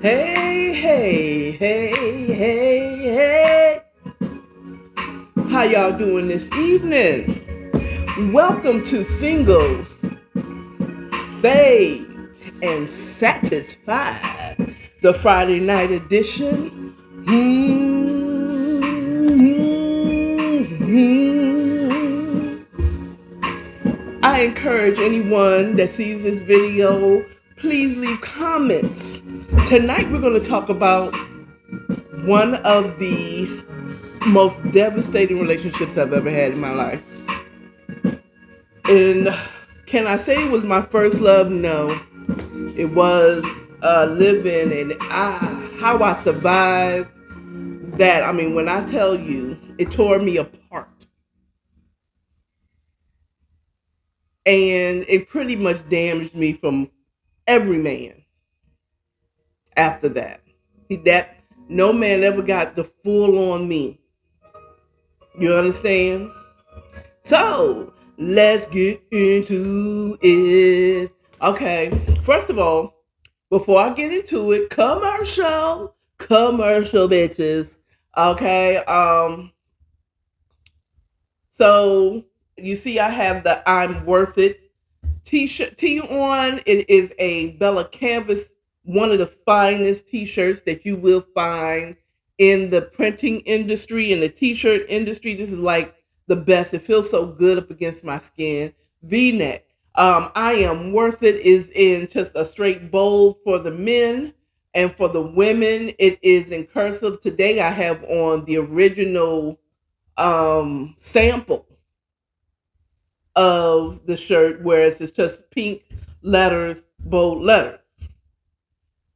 Hey, hey, hey, hey, hey. How y'all doing this evening? Welcome to Single, Saved, and Satisfied, the Friday night edition. I encourage anyone that sees this video, please leave comments. Tonight we're going to talk about one of the most devastating relationships I've ever had in my life. And can I say it was my first love? No. It was living and how I survived that. I mean, when I tell you, it tore me apart. And it pretty much damaged me from every man after that. That no man ever got the full on me. You understand? So let's get into it. Okay, first of all, before I get into it, commercial bitches. Okay, so you see, I have the "I'm Worth It" t-shirt tee on. It is a Bella Canvas, one of the finest t-shirts that you will find in the printing industry and the t-shirt industry. This is like the best. It feels so good up against my skin. V-neck. I Am Worth It is in just a straight bold for the men, and for the women it is in cursive. Today I have on the original sample of the shirt, whereas it's just pink letters, bold letters.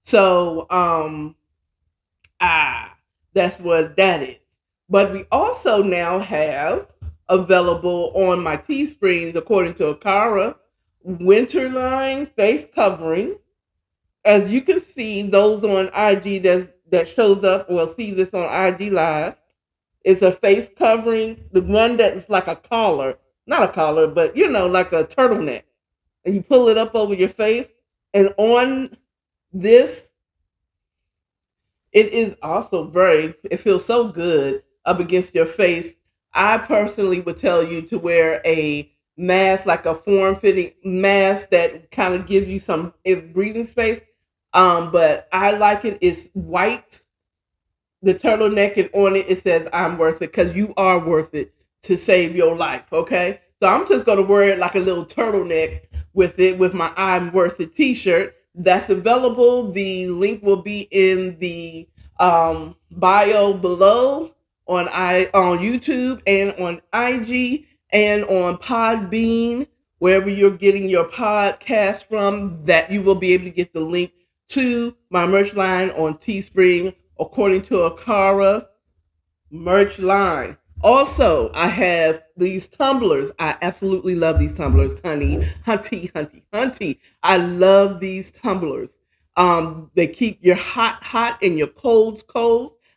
So that's what that is. But we also now have available on my Teesprings, according to Akara, winter line face covering. As you can see, those on IG that shows up will see this on IG Live. It's a face covering, the one that's like a collar, not a collar, but like a turtleneck. And you pull it up over your face. And on this, it is also it feels so good up against your face. I personally would tell you to wear a mask, like a form fitting mask that kind of gives you some breathing space. But I like it. It's white, the turtleneck, and on it says "I'm worth it," because you are worth it to save your life. Okay, so I'm just gonna wear it like a little turtleneck with my "I'm worth it" t-shirt. That's available. The link will be in the bio below on YouTube and on IG and on Podbean, wherever you're getting your podcast from. That you will be able to get the link to my merch line on Teespring, according to Akara merch line. Also, I have these tumblers. I absolutely love these tumblers, honey. Hunty. I love these tumblers. They keep your hot and your cold.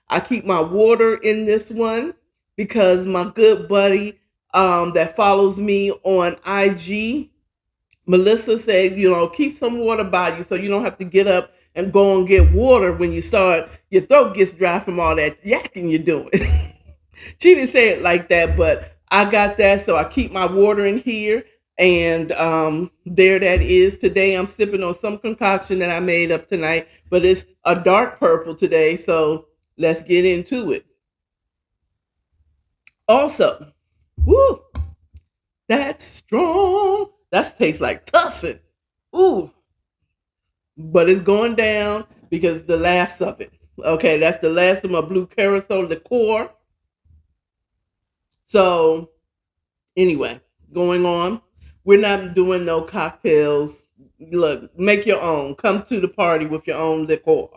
I keep my water in this one because my good buddy that follows me on IG, Melissa, said, keep some water by you so you don't have to get up and go and get water when your throat gets dry from all that yakking you're doing. She didn't say it like that, but I got that, so I keep my water in here. And there that is. Today I'm sipping on some concoction that I made up tonight, but it's a dark purple today, so let's get into it. Also, woo, that's strong. That tastes like tussin. Ooh, but it's going down because the last of it. Okay, that's the last of my blue carousel liqueur. So anyway, going on. We're not doing no cocktails. Look, make your own. Come to the party with your own liquor,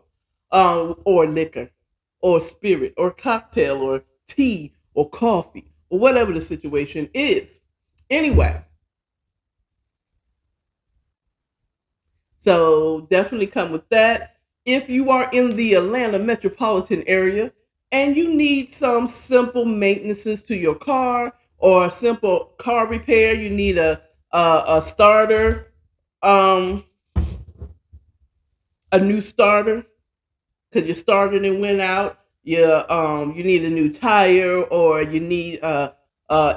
or liquor, or spirit, or cocktail, or tea, or coffee, or whatever the situation is. Anyway, so definitely come with that. If you are in the Atlanta metropolitan area and you need some simple maintenances to your car or a simple car repair, you need a starter, a new starter. because you started and went out. You need a new tire, or you need a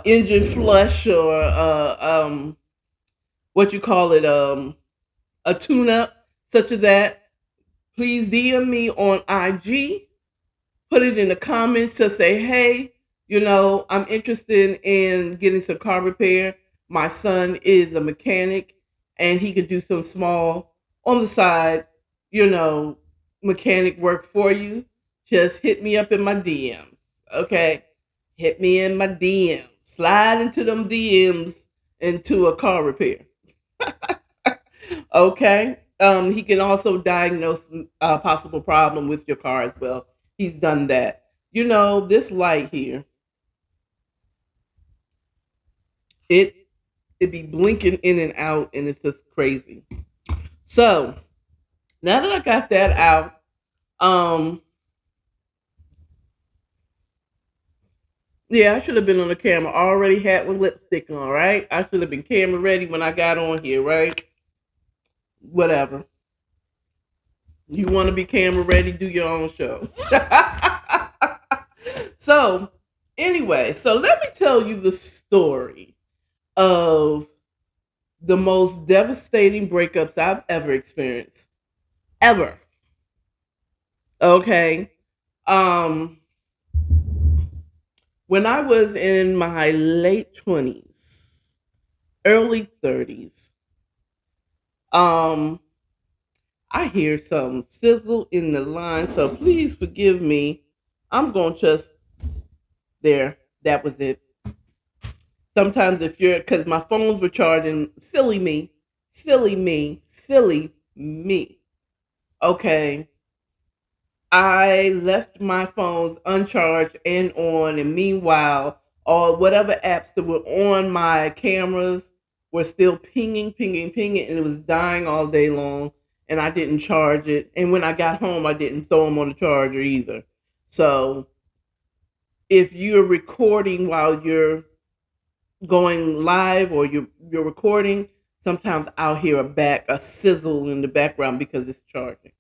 engine flush, or what you call it, a tune up, such as that. Please DM me on IG, put it in the comments to say, hey, I'm interested in getting some car repair. My son is a mechanic, and he could do some small on the side, you know, mechanic work for you. Just hit me up in my DMs. Okay. Hit me in my DMs. Slide into them DMs into a car repair. Okay. He can also diagnose a possible problem with your car as well. He's done that. This light here, it it be blinking in and out, and it's just crazy. So now that I got that out, um, yeah, I should have been on the camera. I already had my lipstick on, right? I should have been camera ready when I got on here, right? Whatever. You want to be camera ready? Do your own show. So, anyway, so let me tell you the story of the most devastating breakups I've ever experienced. Ever. Okay. Um, when I was in my late 20s, early 30s, um, I hear some sizzle in the line, so please forgive me. I'm going to just, there, that was it. Sometimes if you're, because my phones were charging, silly me, silly me, silly me. Okay. I left my phones uncharged and on, and meanwhile, all whatever apps that were on my cameras were still pinging, pinging, pinging, and it was dying all day long. And I didn't charge it. And when I got home, I didn't throw them on the charger either. So if you're recording while you're going live, or you're recording, sometimes I'll hear a sizzle in the background because it's charging.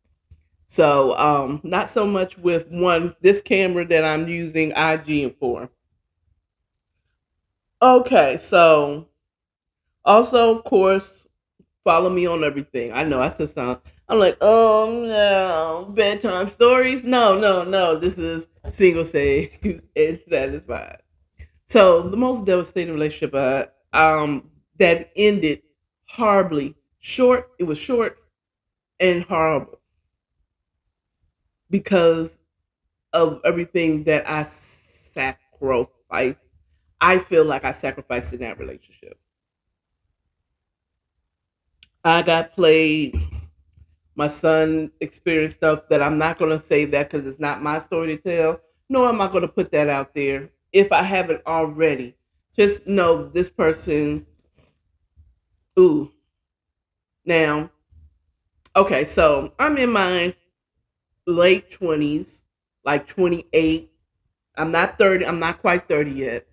So not so much with this camera that I'm using IG for. Okay, so also, of course, follow me on everything. I know I still sound, I'm like, oh no, bedtime stories. No, no, no. This is single say and satisfied. So the most devastating relationship that ended horribly. Short. It was short and horrible because of everything that I sacrificed. I feel like I sacrificed in that relationship. I got played. My son experienced stuff that I'm not going to say that because it's not my story to tell. No, I'm not going to put that out there if I haven't already. Just know this person. Ooh. Now, okay, so I'm in my late 20s, like 28. I'm not 30. I'm not quite 30 yet.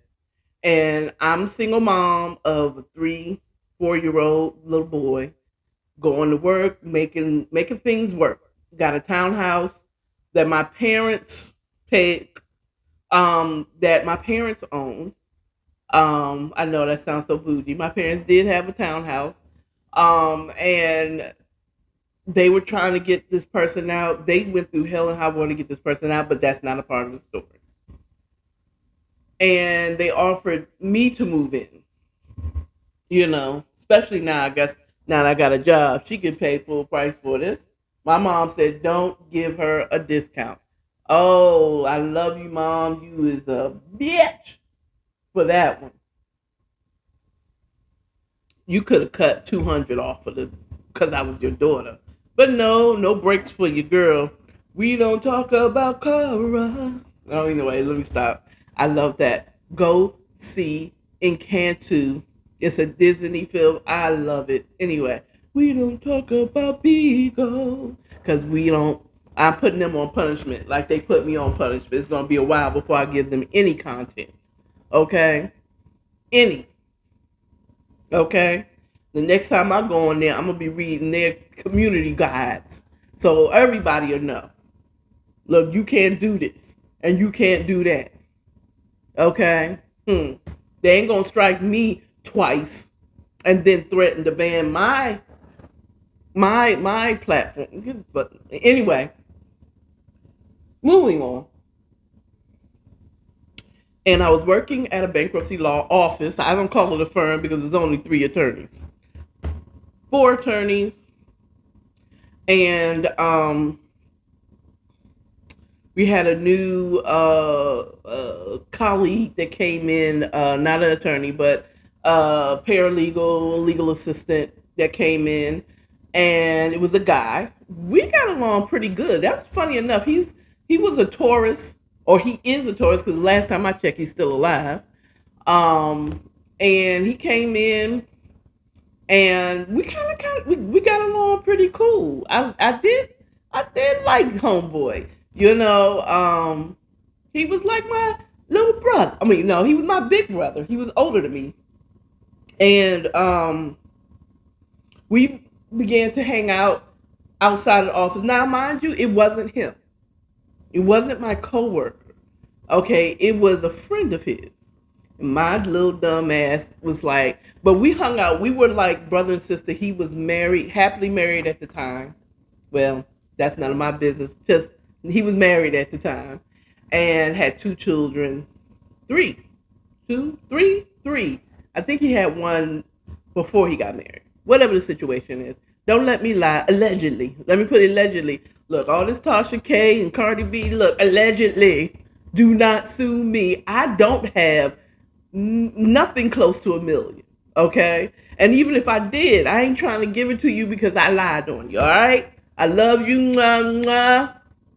And I'm a single mom of a 4 year old little boy, going to work, making things work. Got a townhouse that my parents paid, that my parents owned. I know that sounds so bougie. My parents did have a townhouse. And they were trying to get this person out. They went through hell and high water to get this person out, but that's not a part of the story. And they offered me to move in. Especially now, I guess, now that I got a job, she can pay full price for this. My mom said, don't give her a discount. Oh, I love you, mom. You is a bitch for that one. You could have cut 200 off of the, because I was your daughter. But no, no breaks for your girl. We don't talk about Cara. Oh, anyway, let me stop. I love that. Go see Encanto. It's a Disney film. I love it. Anyway, we don't talk about Bigo because we don't. I'm putting them on punishment like they put me on punishment. It's gonna be a while before I give them any content. Okay, any. Okay, the next time I go on there, I'm gonna be reading their community guides, so everybody will know. Look, you can't do this and you can't do that. Okay? They ain't gonna strike me twice and then threaten to ban my platform. But anyway, moving on. And I was working at a bankruptcy law office. I don't call it a firm because there's only 3 attorneys, 4 attorneys, and we had a new colleague that came in, not an attorney, but paralegal, legal assistant that came in, and it was a guy. We got along pretty good. That was funny enough. He was a Taurus, or he is a Taurus, because last time I checked, he's still alive. And he came in, and we got along pretty cool. I did like homeboy. He was like my little brother. I mean, no, he was my big brother. He was older than me, and we began to hang out outside of the office. Now, mind you, it wasn't him. It wasn't my coworker. Okay, it was a friend of his. My little dumb ass was like, but we hung out. We were like brother and sister. He was married, happily married at the time. Well, that's none of my business. Just he was married at the time and had 2 children. Three. Two, three. I think he had one before he got married. Whatever the situation is. Don't let me lie. Allegedly. Let me put it allegedly. Look, all this Tasha K and Cardi B, look, allegedly. Do not sue me. I don't have nothing close to 1 million. Okay? And even if I did, I ain't trying to give it to you because I lied on you. All right? I love you. Mwah, mwah.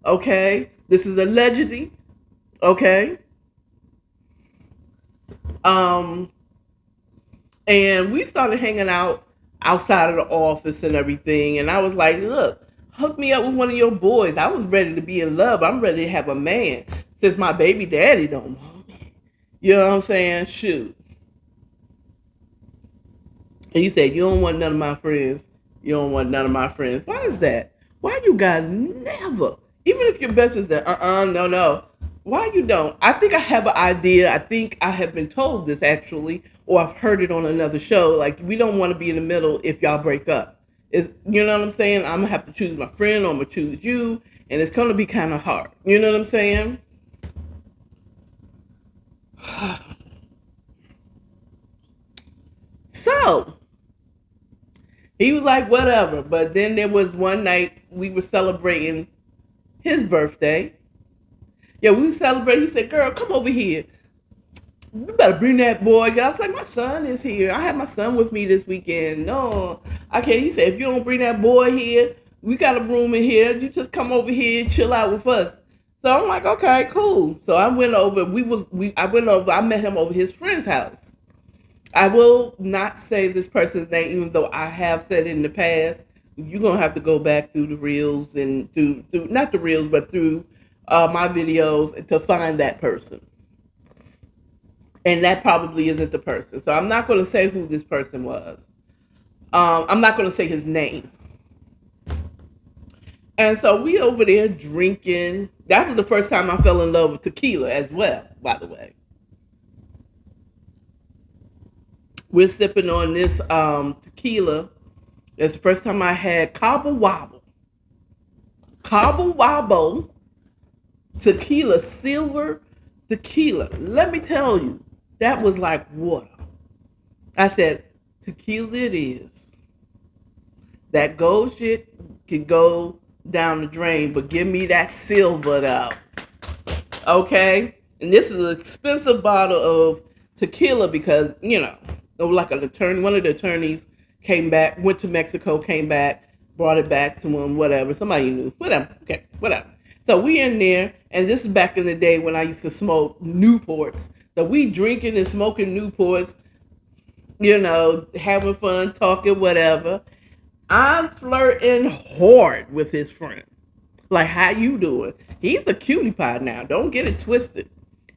Okay? This is allegedly. Okay? And we started hanging out outside of the office and everything. And I was like, look, hook me up with one of your boys. I was ready to be in love. I'm ready to have a man since my baby daddy don't want me. You know what I'm saying? Shoot. And he said, you don't want none of my friends. You don't want none of my friends. Why is that? Why you guys never, even if your best is that, no. Why you don't? I think I have an idea. I think I have been told this actually, or I've heard it on another show. Like, we don't want to be in the middle if y'all break up. You know what I'm saying? I'm going to have to choose my friend, or I'm going to choose you. And it's going to be kind of hard. You know what I'm saying? So, he was like, whatever. But then there was one night we were celebrating his birthday. Yeah, we were celebrating. He said, girl, come over here. You better bring that boy. I was like, my son is here. I have my son with me this weekend. No, I can't. He said, if you don't bring that boy here, we got a room in here. You just come over here and chill out with us. So I'm like, okay, cool. So I went over. I met him over his friend's house. I will not say this person's name, even though I have said it in the past. You're gonna have to go back through the reels and through not the reels, but through my videos to find that person. And that probably isn't the person. So I'm not going to say who this person was. I'm not going to say his name. And so we over there drinking. That was the first time I fell in love with tequila as well, by the way. We're sipping on this tequila. It's the first time I had Cabo Wabo. Cabo Wabo tequila, silver tequila. Let me tell you, that was like water. I said, tequila it is. That gold shit could go down the drain, but give me that silver though. Okay? And this is an expensive bottle of tequila because, it was like an attorney, one of the attorneys came back, went to Mexico, came back, brought it back to him, whatever. Somebody knew. Whatever. Okay, whatever. So we in there, and this is back in the day when I used to smoke Newports. So we drinking and smoking Newports, having fun, talking, whatever. I'm flirting hard with his friend. Like, how you doing? He's a cutie pie now. Don't get it twisted.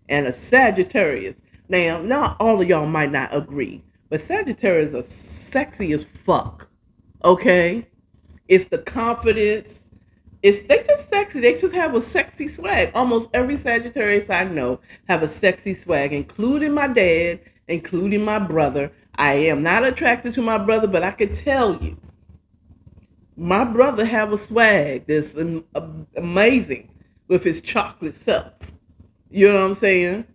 And a Sagittarius. Now, not all of y'all might not agree, but Sagittarius are sexy as fuck. Okay? It's the confidence. They just sexy. They just have a sexy swag. Almost every Sagittarius I know have a sexy swag, including my dad, including my brother. I am not attracted to my brother, but I could tell you, my brother have a swag that's amazing with his chocolate self. You know what I'm saying?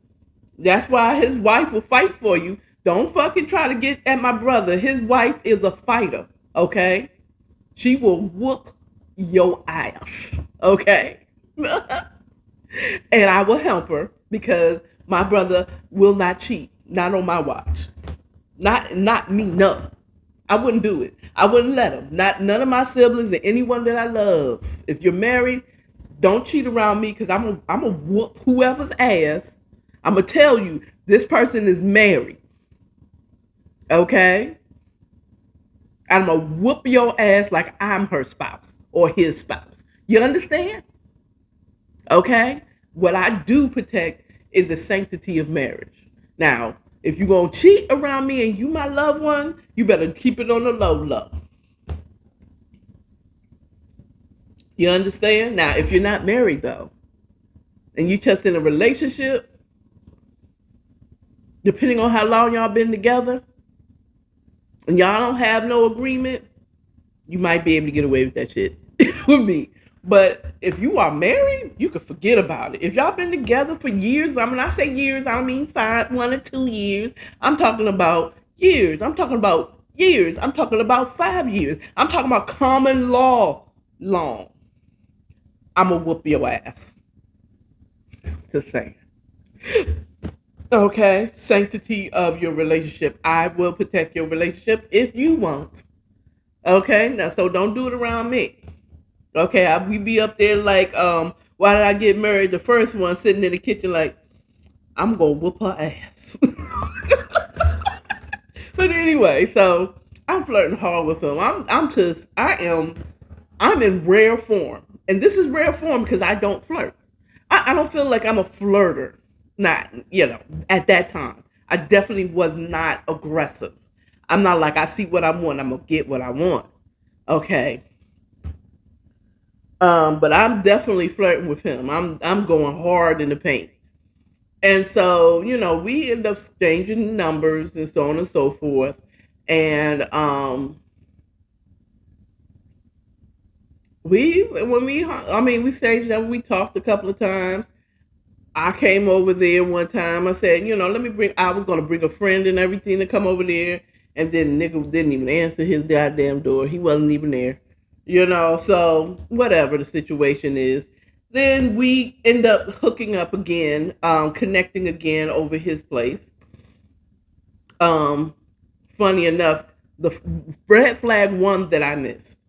That's why his wife will fight for you. Don't fucking try to get at my brother. His wife is a fighter, okay? She will whoop your ass, okay? And I will help her because my brother will not cheat. Not on my watch. Not me, no. I wouldn't do it. I wouldn't let him. Not none of my siblings and anyone that I love. If you're married, don't cheat around me because I'm a whoop whoever's ass. I'm gonna tell you this person is married. Okay? I'm gonna whoop your ass like I'm her spouse or his spouse. You understand? Okay? What I do protect is the sanctity of marriage. Now, if you're gonna cheat around me and you my loved one, you better keep it on the low low. You understand? Now, if you're not married though, and you just in a relationship, depending on how long y'all been together, and y'all don't have no agreement, you might be able to get away with that shit with me. But if you are married, you can forget about it. If y'all been together for years, I mean, I say years, I don't mean 1 or 2 years. I'm talking about years. I'm talking about years. I'm talking about 5 years. I'm talking about common law long. I'm gonna whoop your ass. Just saying. Okay, sanctity of your relationship. I will protect your relationship if you want. Okay, now so don't do it around me. Okay, we be up there like, why did I get married? The first one sitting in the kitchen like, I'm gonna whoop her ass. But anyway, so I'm flirting hard with him. I'm in rare form, and this is rare form because I don't flirt. I don't feel like I'm a flirter. Not, at that time, I definitely was not aggressive. I'm not like I see what I want, I'm gonna get what I want. Okay. But I'm definitely flirting with him. I'm going hard in the paint. And so, we end up exchanging numbers and so on and so forth. And we staged them, we talked a couple of times. I came over there one time. I said, I was going to bring a friend and everything to come over there. And then nigga didn't even answer his goddamn door. He wasn't even there. So whatever the situation is. Then we end up hooking up again, connecting again over his place. Um, Funny enough, the red flag one that I missed.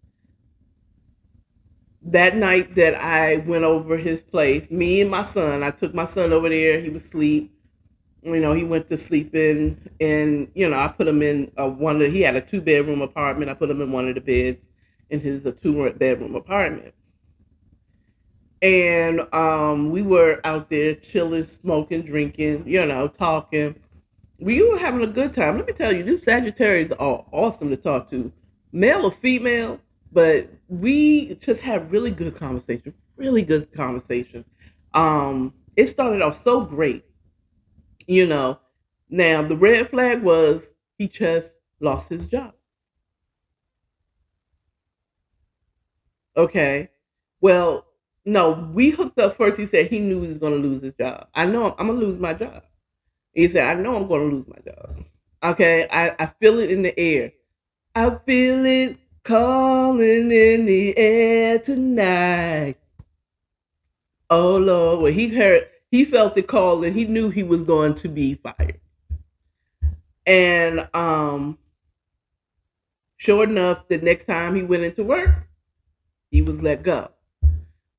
That night that I went over his place, me and my son, I took my son over there. He was asleep. He went to sleep I put him in he had a 2-bedroom apartment. I put him in one of the beds in his 2-bedroom apartment. And we were out there chilling, smoking, drinking, talking. We were having a good time. Let me tell you, these Sagittarius are awesome to talk to, male or female, but we just have really good conversations, really good conversations. It started off so great, you know. Now, the red flag was he just lost his job. Okay. Well, no, we hooked up first. He said he knew he was going to lose his job. I know I'm going to lose my job. He said, I know I'm going to lose my job. Okay. I feel it in the air. I feel it calling in the air tonight. Oh, Lord. Well, he felt it calling. He knew he was going to be fired. And sure enough, the next time he went into work, he was let go.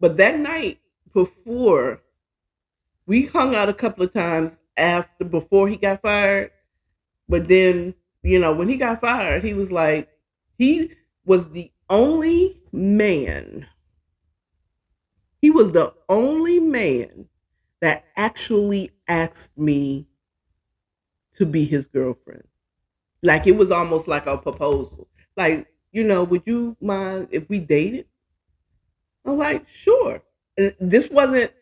But that night before, we hung out a couple of times before he got fired. But then, when he got fired, he was like, he was the only man. He was the only man that actually asked me to be his girlfriend. Like it was almost like a proposal. Like, would you mind if we dated? I'm like, sure. And this wasn't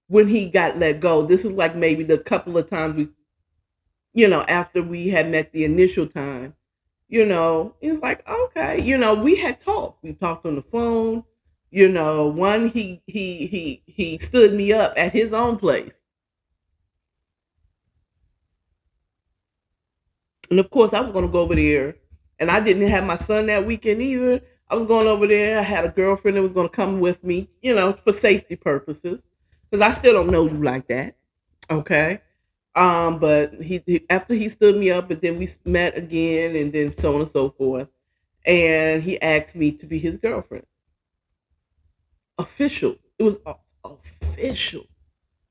when he got let go. This is like maybe the couple of times we, after we had met the initial time, it's like, okay, we had talked. We talked on the phone. One he stood me up at his own place. And of course, I was going to go over there, and I didn't have my son that weekend either. I was going over there. I had a girlfriend that was going to come with me, for safety purposes, because I still don't know you like that. Okay. But after he stood me up, and then we met again, and then so on and so forth, and he asked me to be his girlfriend. Official. It was official.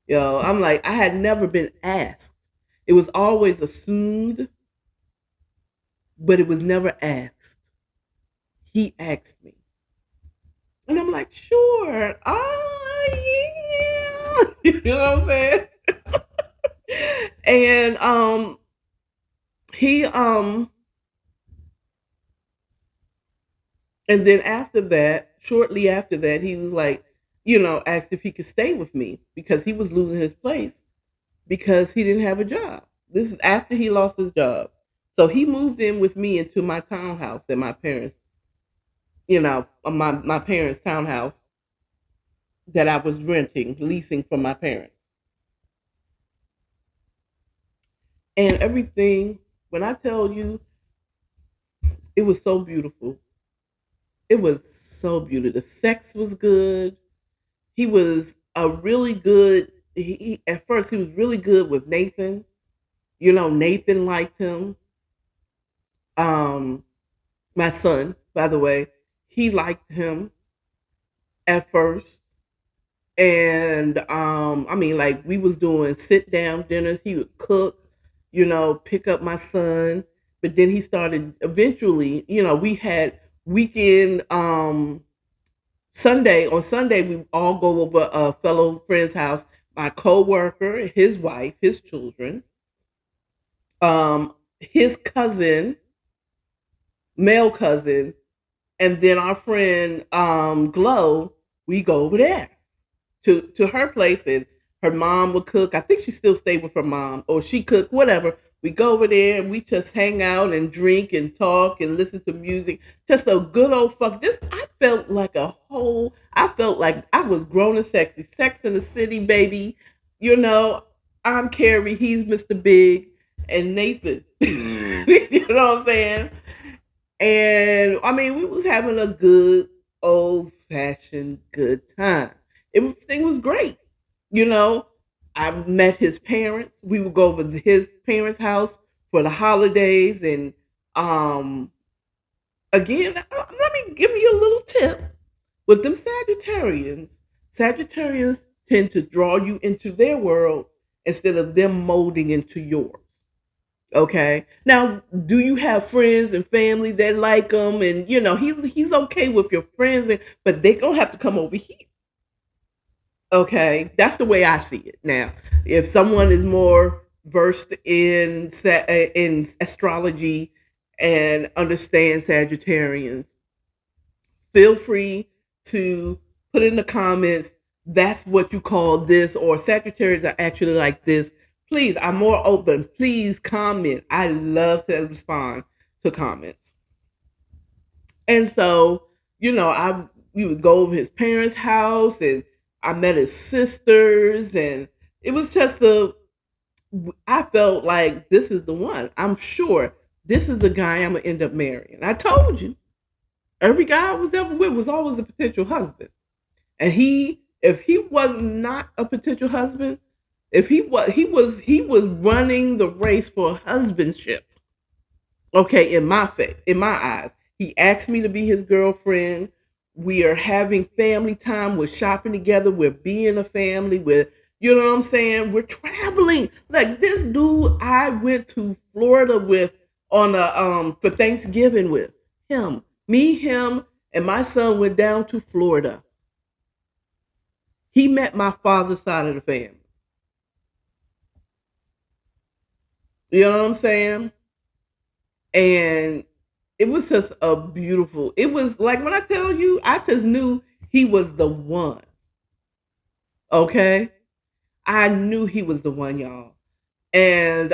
I'm like, I had never been asked. It was always assumed, but it was never asked. He asked me. And I'm like, sure. Oh, yeah. You know what I'm saying? And he and then after that, shortly after that, he was like, asked if he could stay with me because he was losing his place because he didn't have a job. This is after he lost his job. So he moved in with me into my townhouse that my parents, my parents' townhouse that I was renting, leasing from my parents. And everything, when I tell you, it was so beautiful. It was so beautiful. The sex was good. He was a really good, at first, he was really good with Nathan. Nathan liked him. Um, my son, by the way, he liked him at first. And I mean, like, we was doing sit down dinners. He would cook, pick up my son. But then he started eventually, we had weekend Sunday. On Sunday we all go over a fellow friend's house, my coworker, his wife, his children, his cousin, male cousin, and then our friend Glow, we go over there to her place, and her mom would cook. I think she still stayed with her mom, or she cooked, whatever. We go over there and we just hang out and drink and talk and listen to music. Just a good old fuck. This I felt like I felt like I was grown and sexy. Sex in the City, baby. You know, I'm Carrie, he's Mr. Big, and Nathan. You know what I'm saying? And I mean, we was having a good old fashioned good time. Everything was great. You know, I met his parents. We would go over to his parents' house for the holidays, and um, again, let me give you a little tip with them Sagittarians. Sagittarians tend to draw you into their world instead of them molding into yours. Okay. Now, do you have friends and family that like him? And he's okay with your friends, but they don't have to come over here. Okay, that's the way I see it. Now, if someone is more versed in astrology and understands Sagittarians, feel free to put in the comments. That's what you call this, or Sagittarians are actually like this. Please, I'm more open. Please comment. I love to respond to comments. And so, I we would go over his parents' house, and I met his sisters, and it was just I felt like this is the one. I'm sure this is the guy I'm gonna end up marrying. I told you, every guy I was ever with was always a potential husband. And if he was not a potential husband, if he was running the race for husbandship. Okay, in my eyes, he asked me to be his girlfriend. We are having family time. We're shopping together. We're being a family. You know what I'm saying? We're traveling. Like this dude, I went to Florida with on a for Thanksgiving with him. Me, him, and my son went down to Florida. He met my father's side of the family. You know what I'm saying? And it was just a beautiful. It was like when I tell you, I just knew he was the one. Okay? I knew he was the one, y'all. And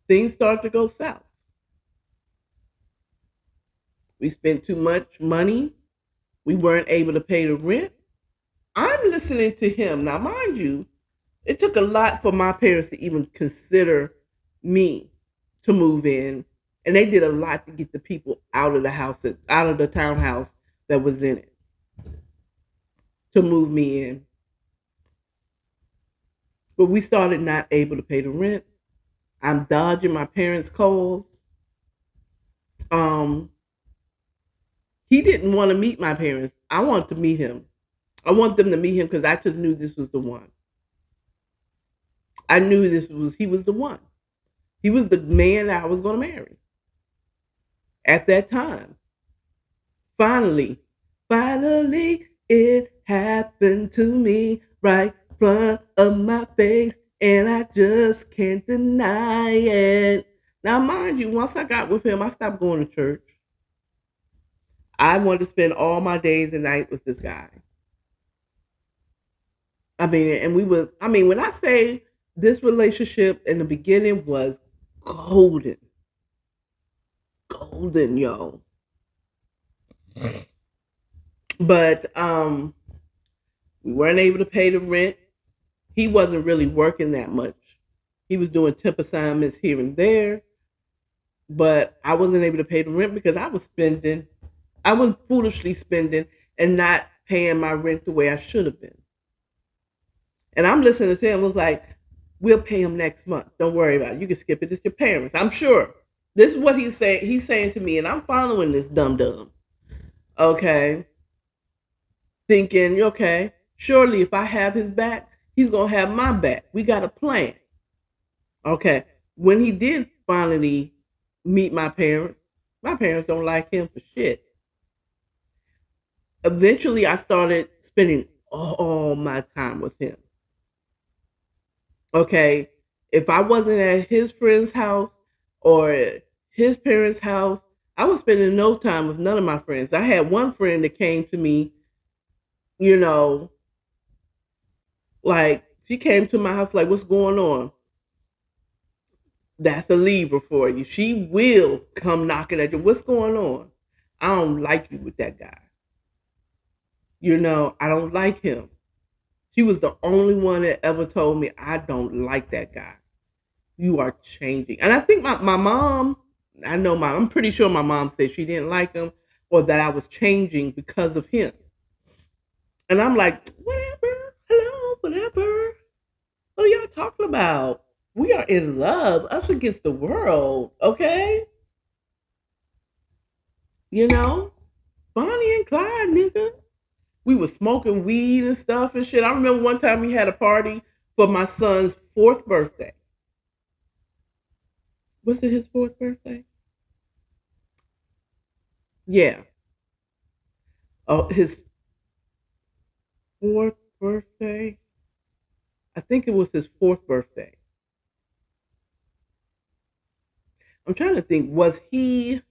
things started to go south. We spent too much money. We weren't able to pay the rent. I'm listening to him. Now, mind you, it took a lot for my parents to even consider me to move in. And they did a lot to get the people out of the house, out of the townhouse that was in it, to move me in. But we started not able to pay the rent. I'm dodging my parents' calls. Um, he didn't want to meet my parents. I wanted to meet him. I want them to meet him because I just knew this was the one. I knew he was the one. He was the man that I was going to marry at that time. Finally, finally, it happened to me right in front of my face, and I just can't deny it. Now, mind you, once I got with him, I stopped going to church. I wanted to spend all my days and nights with this guy. I mean, and when I say this relationship in the beginning was golden, golden, yo. But we weren't able to pay the rent. He wasn't really working that much. He was doing temp assignments here and there, but I wasn't able to pay the rent because I was foolishly spending and not paying my rent the way I should have been. And I'm listening to him, was like, we'll pay him next month. Don't worry about it. You can skip it. It's your parents. I'm sure. This is what he's saying. He's saying to me, and I'm following this dumb. Okay. Thinking, okay, surely if I have his back, he's gonna have my back. We got a plan. Okay. When he did finally meet my parents don't like him for shit. Eventually I started spending all my time with him. Okay. If I wasn't at his friend's house or his parents' house, I was spending no time with none of my friends. I had one friend that came to me, you know, like she came to my house like, what's going on? That's a Libra for you. She will come knocking at you. What's going on? I don't like you with that guy. I don't like him. She was the only one that ever told me, I don't like that guy. You are changing. And I think my mom, I'm pretty sure my mom said she didn't like him or that I was changing because of him. And I'm like, whatever. Hello, whatever. What are y'all talking about? We are in love, us against the world, okay? You know, Bonnie and Clyde, nigga. We were smoking weed and stuff and shit. I remember one time we had a party for my son's 4th birthday. Was it his 4th birthday? Yeah. Oh, his 4th birthday. I think it was his 4th birthday. I'm trying to think, was he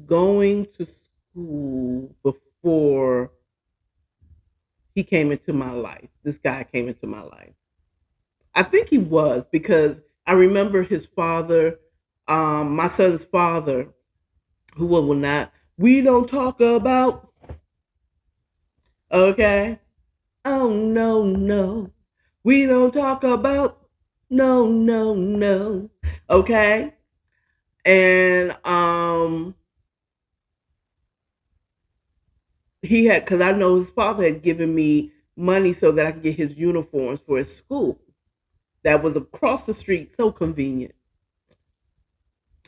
going to school before he came into my life? This guy came into my life. I think he was because I remember his father, my son's father, who will not, we don't talk about, okay? Oh, no, no. We don't talk about, no, no, no. Okay? And he had, because I know his father had given me money so that I could get his uniforms for his school. That was across the street, so convenient.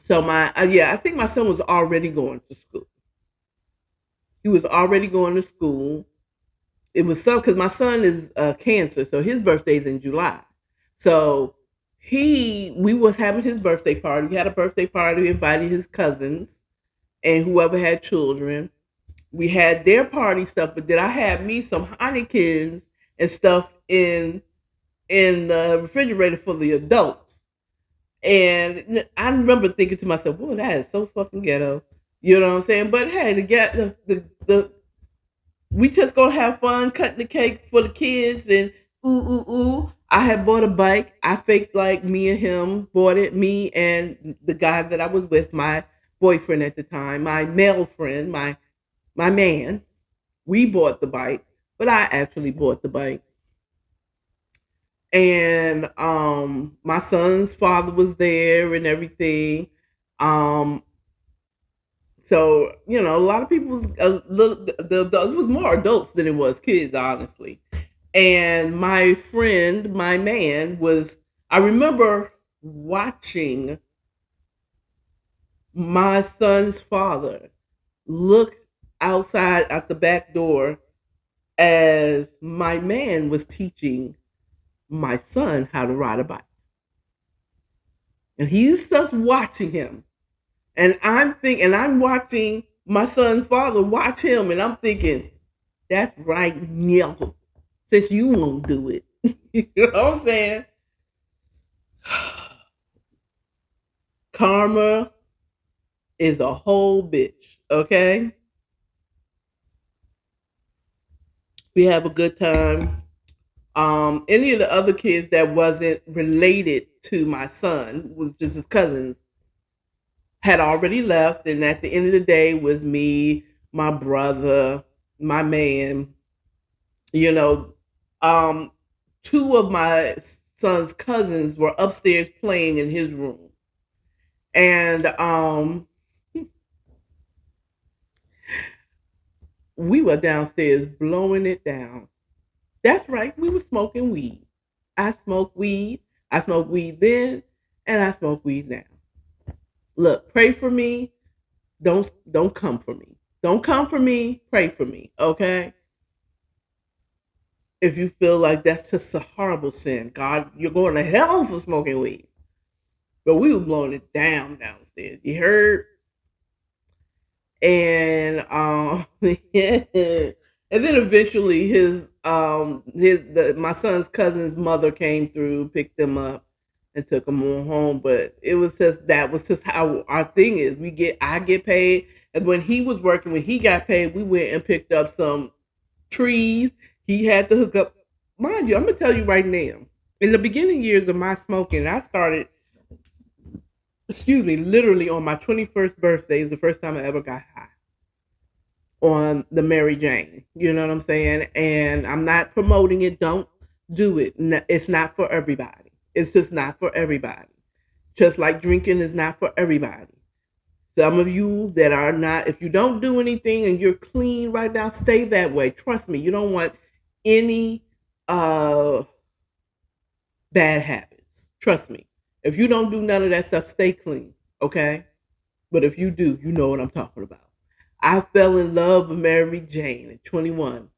So I think my son was already going to school. He was already going to school. It was because my son is Cancer, so his birthday's in July. So we was having his birthday party. We had a birthday party. We invited his cousins and whoever had children. We had their party stuff, but then I had me some Heinekens and stuff in the refrigerator for the adults. And I remember thinking to myself, "Boy, that is so fucking ghetto." You know what I'm saying? But hey, to get the we just gonna have fun cutting the cake for the kids and ooh ooh ooh. I had bought a bike. I faked like me and him bought it. Me and the guy that I was with, my boyfriend at the time, my male friend, my man. We bought the bike, but I actually bought the bike. And my son's father was there and everything. Um so a lot of people was a little it was more adults than it was kids, honestly. And my friend, my man, was I remember watching my son's father look outside at the back door as my man was teaching my son how to ride a bike. And he's just watching him. And I'm watching my son's father watch him, and I'm thinking, that's right, Nickel. Since you won't do it. You know what I'm saying? Karma is a whole bitch, okay? We have a good time. Any of the other kids that wasn't related to my son, was just his cousins, had already left, and at the end of the day was me, my brother, my man. You know, um, two of my son's cousins were upstairs playing in his room, and we were downstairs blowing it down. That's right, we were smoking weed. I smoke weed. I smoke weed then, and I smoke weed now. Look, pray for me. Don't come for me. Don't come for me. Pray for me, okay? If you feel like that's just a horrible sin, God, you're going to hell for smoking weed. But we were blowing it down downstairs. You heard? And yeah. And then eventually my son's cousin's mother came through, picked them up, and took them on home. But it was just that was just how our thing is. I get paid, and when he got paid, we went and picked up some trees. He had to hook up. Mind you, I'm gonna tell you right now. In the beginning years of my smoking, I started, excuse me, literally on my 21st birthday is the first time I ever got high on the Mary Jane. You know what I'm saying? And I'm not promoting it. Don't do it. It's not for everybody. It's just not for everybody. Just like drinking is not for everybody. Some of you that are not, if you don't do anything and you're clean right now, stay that way. Trust me, you don't want any uh bad habits. Trust me. If you don't do none of that stuff, stay clean. Okay? But if you do, you know what I'm talking about. I fell in love with Mary Jane at 21.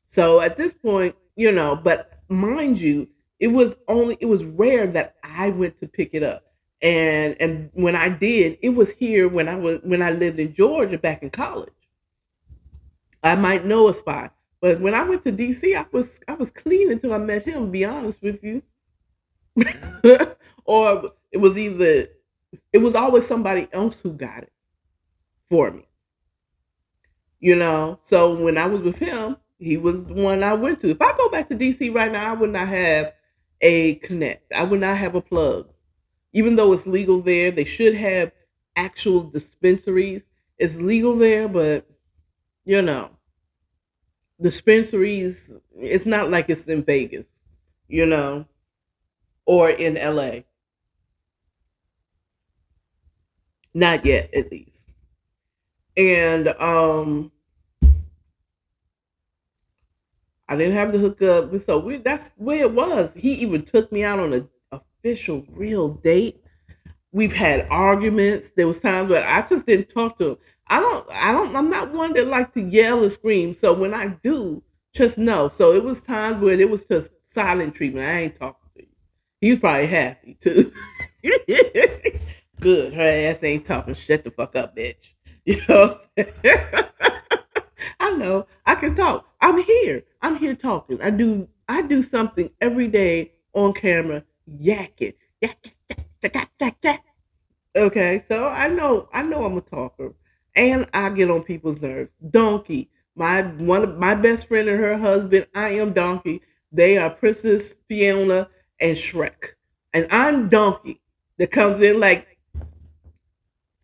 So at this point, but mind you, it was rare that I went to pick it up. And when I did, it was here when I lived in Georgia back in college. I might know a spot. But when I went to DC, I was clean until I met him, to be honest with you. Or it was always somebody else who got it for me. So when I was with him, he was the one I went to. If I go back to DC right now, I would not have a connect. I would not have a plug. Even though it's legal there, they should have actual dispensaries. It's legal there, but you know, dispensaries, it's not like it's in Vegas, you know, or in LA. Not yet, at least. And I didn't have to hook up. So that's where it was. He even took me out on an official real date. We've had arguments. There was times where I just didn't talk to him. I'm not one that like to yell and scream. So when I do, just know. So it was times where it was just silent treatment. I ain't talking to you. He was probably happy too. Good. Her ass ain't talking. Shut the fuck up, bitch. You know what I'm saying? I know. I can talk. I'm here. I'm here talking. I do something every day on camera, yakking. Yak, yak, yak, yak, yak, yak. Okay, so I know I'm a talker. and I get on people's nerves. Donkey, my one of my best friend and her husband, I am Donkey. They are Princess Fiona and Shrek, and I'm Donkey that comes in like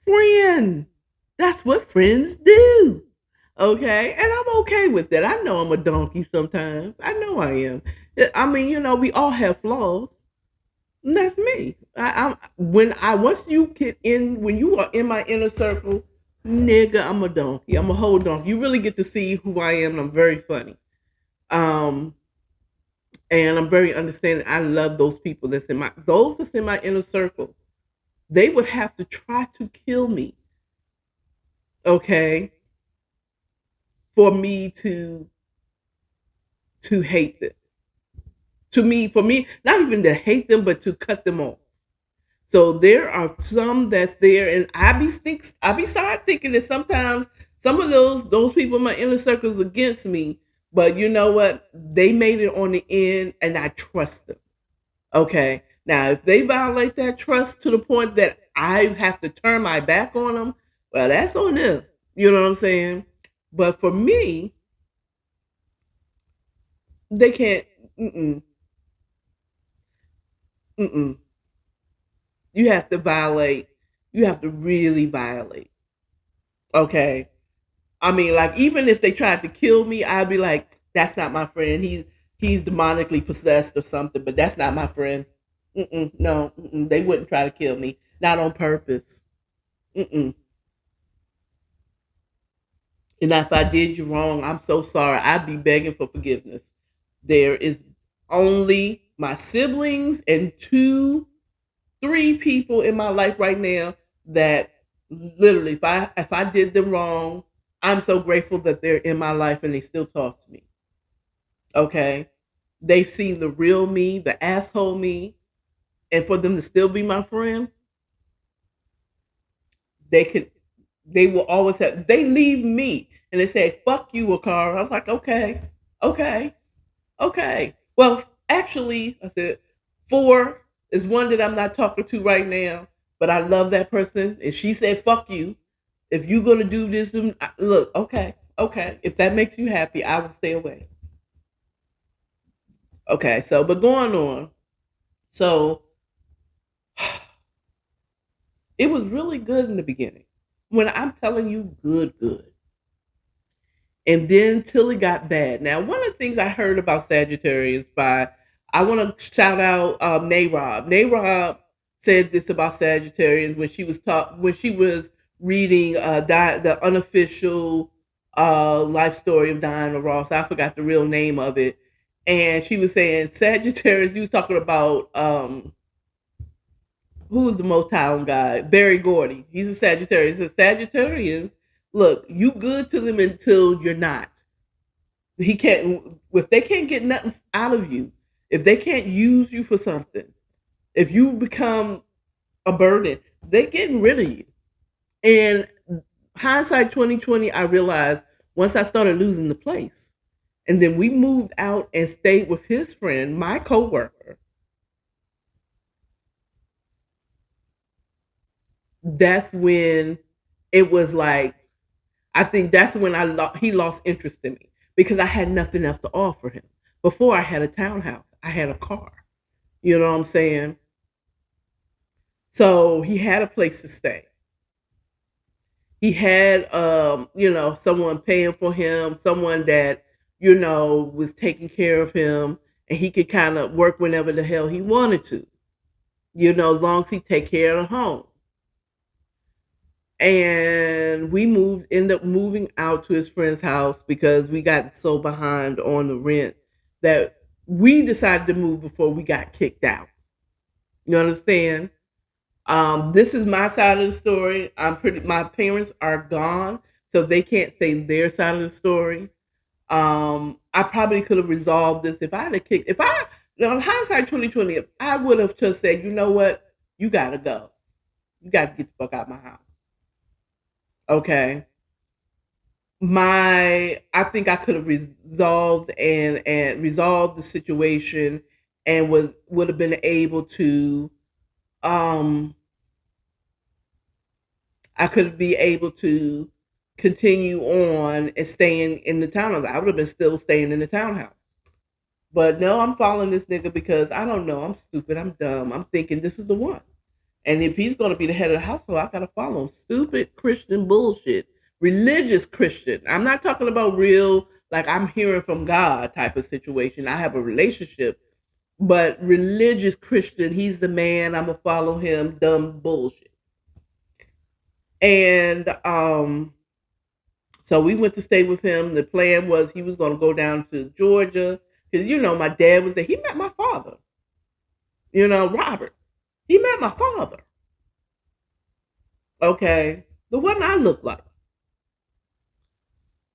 friend. That's what friends do. Okay. And I'm okay with that. I know I'm a donkey sometimes. I know I am. I mean, we all have flaws. And that's me. I'm when I once you get in when you are in my inner circle, nigga, I'm a donkey. I'm a whole donkey. You really get to see who I am, and I'm very funny. Um, and I'm very understanding. I love those that's in my inner circle. They would have to try to kill me, okay, for me to hate them. For me, not even to hate them, but to cut them off. So there are some that's there, and I be side thinking that sometimes some of those people in my inner circles against me, but you know what? They made it on the end, and I trust them. Okay, now if they violate that trust to the point that I have to turn my back on them, well, that's on them. You know what I'm saying? But for me, they can't. Mm-mm, mm-mm. You have to violate. You have to really violate. Okay. I mean, like even if they tried to kill me, I'd be like, "That's not my friend. He's demonically possessed or something." But that's not my friend. No, they wouldn't try to kill me. Not on purpose. Mm-mm. And if I did you wrong, I'm so sorry. I'd be begging for forgiveness. There is only my siblings and three people in my life right now that literally if I did them wrong, I'm so grateful that they're in my life and they still talk to me. Okay. They've seen the real me, the asshole me, and for them to still be my friend, they could they will always have they leave me and they say, fuck you, Akara. I was like, okay, okay, okay. Well, actually, I said four is one that I'm not talking to right now, but I love that person. And she said, fuck you. If you're gonna do this, look, okay, okay. If that makes you happy, I will stay away. Okay, so but going on. So it was really good in the beginning. When I'm telling you good, good. And then till it got bad. Now, one of the things I heard about Sagittarius I want to shout out Nayrod. Nayrod said this about Sagittarius when she was reading the unofficial life story of Diana Ross. I forgot the real name of it, and she was saying Sagittarius. You was talking about who was the Motown guy? Barry Gordy. He's a Sagittarius. A Sagittarius. Look, you good to them until you're not. He can't if they can't get nothing out of you, if they can't use you for something, if you become a burden, they getting rid of you. And hindsight 2020, I realized once I started losing the place. And then we moved out and stayed with his friend, my coworker. That's when it was like I think that's when he lost interest in me because I had nothing else to offer him. Before I had a townhouse, I had a car. You know what I'm saying? So he had a place to stay. He had someone paying for him, someone that was taking care of him, and he could kind of work whenever the hell he wanted to. As long as he take care of the home. And ended up moving out to his friend's house because we got so behind on the rent that we decided to move before we got kicked out. You understand? This is my side of the story. My parents are gone, so they can't say their side of the story. I probably could have resolved this if I had a kick. If I, in hindsight 2020, if I would have just said, you know what, you gotta go. You got to get the fuck out of my house. Okay. I think I could have resolved and resolved the situation and would have been able to um I could be able to continue on and staying in the townhouse. I would have been still staying in the townhouse. But no, I'm following this nigga because I don't know. I'm stupid. I'm dumb. I'm thinking this is the one. And if he's going to be the head of the household, I got to follow him. Stupid Christian bullshit. Religious Christian. I'm not talking about real, like I'm hearing from God type of situation. I have a relationship, but religious Christian, he's the man. I'm going to follow him. Dumb bullshit. And so we went to stay with him. The plan was he was going to go down to Georgia because, my dad was there. He met my father, Robert. He met my father. Okay. The one I looked like.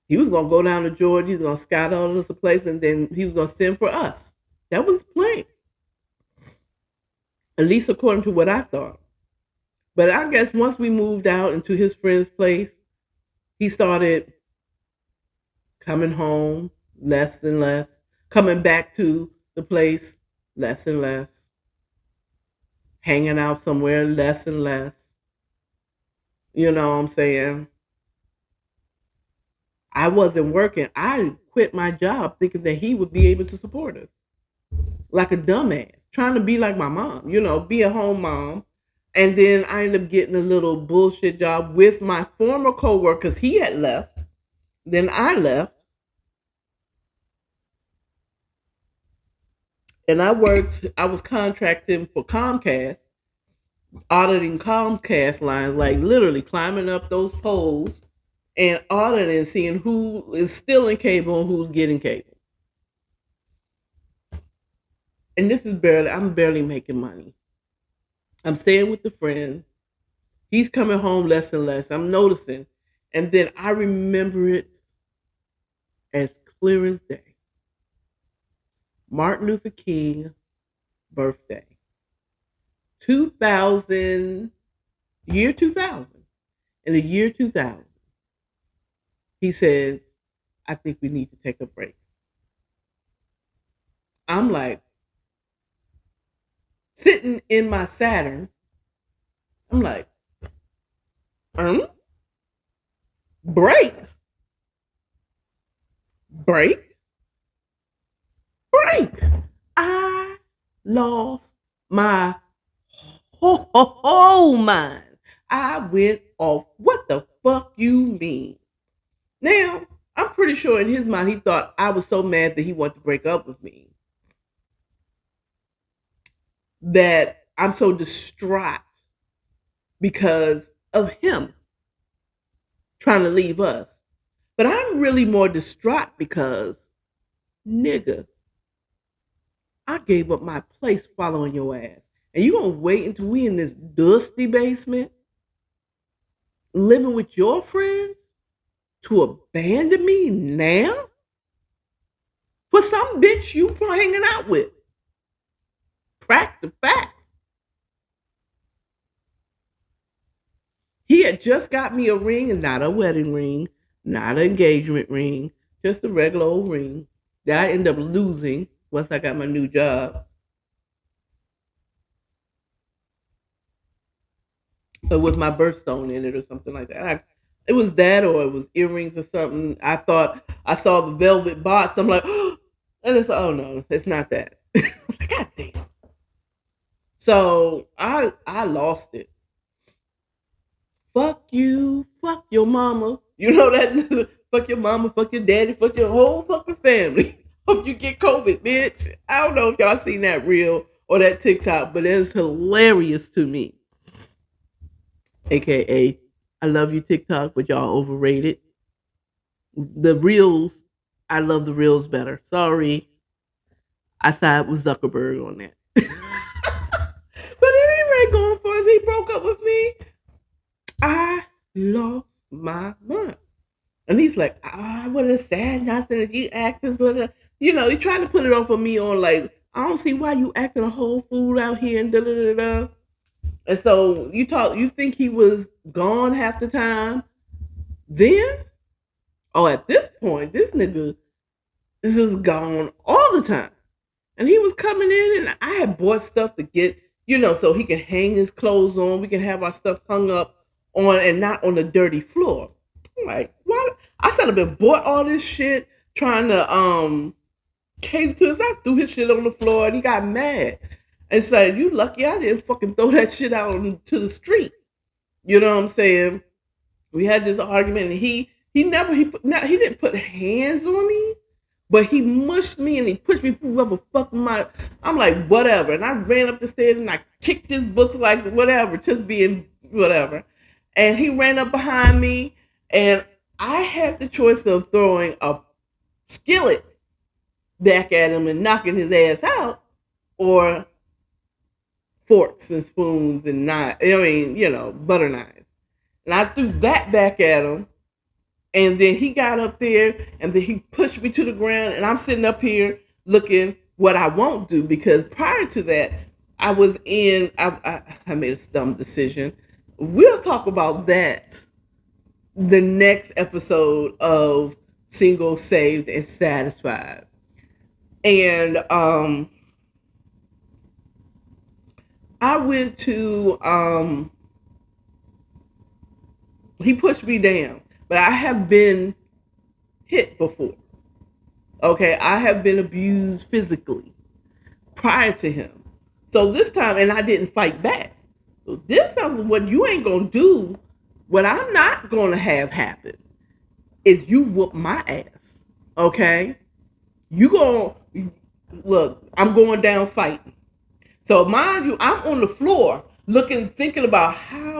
He was going to go down to Georgia. He was going to scout all this place, and then he was going to send for us. That was the plan. At least according to what I thought. But I guess once we moved out into his friend's place, he started coming home less and less, coming back to the place less and less, hanging out somewhere less and less. You know what I'm saying? I wasn't working. I quit my job thinking that he would be able to support us. Like a dumbass, trying to be like my mom, be a home mom. And then I ended up getting a little bullshit job with my former coworker because he had left. Then I left. And I was contracting for Comcast, auditing Comcast lines, like literally climbing up those poles and auditing, seeing who is still in cable and who's getting cable. And I'm barely making money. I'm staying with the friend. He's coming home less and less. I'm noticing. And then I remember it as clear as day. Martin Luther King birthday. 2000, year 2000. In the year 2000, he said, I think we need to take a break. I'm like, sitting in my Saturn. I'm like, break, break, break. I lost my whole mind. I went off. What the fuck you mean? Now, I'm pretty sure in his mind he thought I was so mad that he wanted to break up with me. That I'm so distraught because of him trying to leave us. But I'm really more distraught because, nigga, I gave up my place following your ass. And you gonna wait until we in this dusty basement living with your friends to abandon me now? For some bitch you hanging out with. Crack the facts. He had just got me a ring, and not a wedding ring, not an engagement ring, just a regular old ring that I ended up losing once I got my new job. But with my birthstone in it or something like that. It was that, or it was earrings or something. I thought I saw the velvet box. I'm like, oh, and it's oh no, it's not that. I was like, God damn. So I lost it. Fuck you, fuck your mama. You know that fuck your mama, fuck your daddy, fuck your whole fucking family. Hope you get COVID, bitch. I don't know if y'all seen that reel or that TikTok, but it's hilarious to me. AKA, I love you TikTok, but y'all overrated. The reels, I love the reels better. Sorry. I side with Zuckerberg on that. But anyway, going for as he broke up with me, I lost my mind. And he's like, I would have said nothing if you acting, but he tried to put it off of me on like, I don't see why you acting a whole fool out here and da da da da. And so you think he was gone half the time? Then, at this point, this nigga is just gone all the time. And he was coming in, and I had bought stuff to get, so he can hang his clothes on. We can have our stuff hung up on and not on the dirty floor. I'm like, why? I said I've been bought all this shit trying to cater to us. I threw his shit on the floor and he got mad and said, "You lucky I didn't fucking throw that shit out into the street." You know what I'm saying? We had this argument, and he never he didn't put hands on me, but he mushed me and he pushed me through whoever fuck my. I'm like, whatever, and I ran up the stairs and I kicked his books like whatever, just being whatever, and he ran up behind me, and I had the choice of throwing a skillet back at him and knocking his ass out, or forks and spoons and knives. I mean, butter knives. And I threw that back at him. And then he got up there and then he pushed me to the ground. And I'm sitting up here looking what I won't do, because prior to that, I made a dumb decision. We'll talk about that the next episode of Single, Saved, and Satisfied. And I went to he pushed me down, but I have been hit before. Okay, I have been abused physically prior to him. So this time, and I didn't fight back. So this time, what you ain't gonna do, what I'm not gonna have happen, is you whoop my ass. Okay, you gonna look. I'm going down fighting. So mind you, I'm on the floor looking, thinking about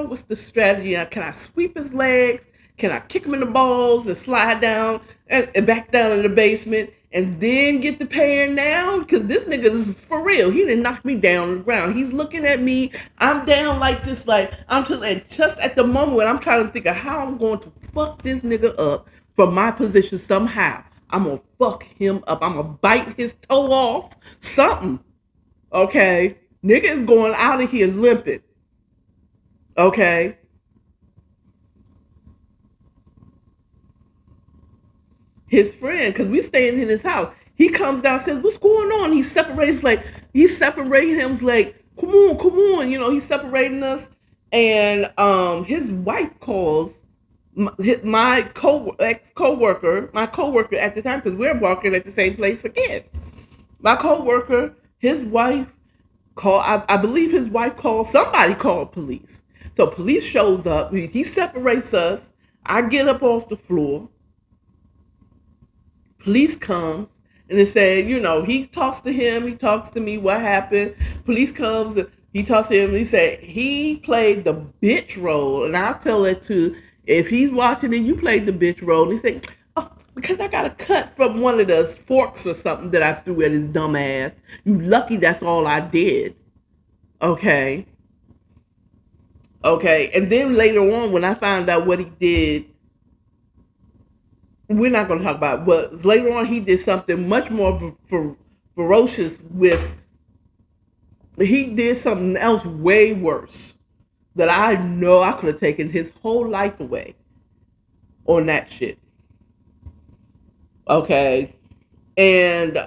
what's the strategy? Can I sweep his legs? Can I kick him in the balls and slide down and back down in the basement and then get the pan now? Because this nigga is for real. He didn't knock me down on the ground. He's looking at me. I'm down like this, like I'm just, and just at the moment when I'm trying to think of how I'm going to fuck this nigga up from my position somehow. I'm gonna fuck him up. I'm gonna bite his toe off. Something. Okay? Nigga is going out of here limping. Okay? His friend, because we staying in his house, he comes down and says, "What's going on?" He's separating him, like, come on, he's separating us. And his wife calls my co-worker at the time, because we're working at the same place again. My co-worker, his wife called, I believe his wife called, somebody called police. So police shows up, he separates us. I get up off the floor. Police comes and they say, he talks to him, he talks to me, what happened? Police comes, he talks to him, and he said, he played the bitch role. And I'll tell it to, if he's watching it, you played the bitch role. And he said, "Oh, because I got a cut from one of those forks or something that I threw at his dumb ass. You lucky that's all I did." Okay. And then later on, when I found out what he did, we're not going to talk about it, but later on he did something much more ferocious he did something else way worse that I know I could have taken his whole life away on that shit. Okay. And